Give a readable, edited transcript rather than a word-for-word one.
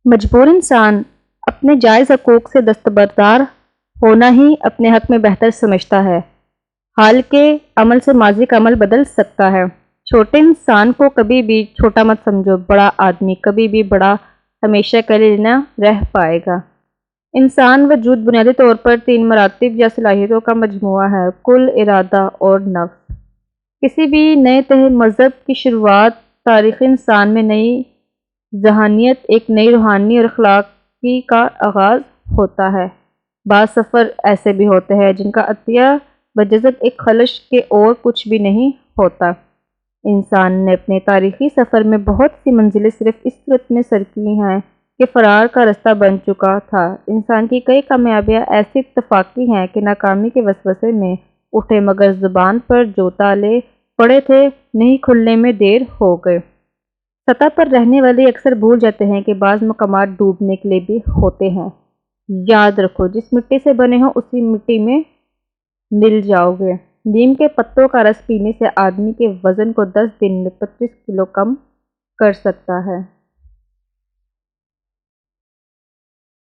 مجبور انسان اپنے جائز حقوق سے دستبردار ہونا ہی اپنے حق میں بہتر سمجھتا ہے۔ حال کے عمل سے ماضی کا عمل بدل سکتا ہے۔ چھوٹے انسان کو کبھی بھی چھوٹا مت سمجھو، بڑا آدمی کبھی بھی بڑا ہمیشہ کے لیے نہ رہ پائے گا۔ انسان وجود بنیادی طور پر تین مراتب یا صلاحیتوں کا مجموعہ ہے: کل، ارادہ اور نفس۔ کسی بھی نئے مذہب کی شروعات تاریخ انسان میں نئی ذہانیت، ایک نئی روحانی اور اخلاقی کا آغاز ہوتا ہے۔ بعض سفر ایسے بھی ہوتے ہیں جن کا عطیہ بجزت ایک خلش کے اور کچھ بھی نہیں ہوتا۔ انسان نے اپنے تاریخی سفر میں بہت سی منزلیں صرف اس صورت میں سر کی ہیں کہ فرار کا راستہ بن چکا تھا۔ انسان کی کئی کامیابیاں ایسی اتفاقی ہیں کہ ناکامی کے وسوسے میں اٹھے، مگر زبان پر جو تالے پڑے تھے نہیں کھلنے میں دیر ہو گئی۔ سطح پر رہنے والے اکثر بھول جاتے ہیں کہ بعض مقامات ڈوبنے کے لیے بھی ہوتے ہیں۔ یاد رکھو، جس مٹی سے بنے ہو اسی مٹی میں مل جاؤ گے۔ نیم کے پتوں کا رس پینے سے آدمی کے وزن کو 10 دن میں 25 کلو کم کر سکتا ہے۔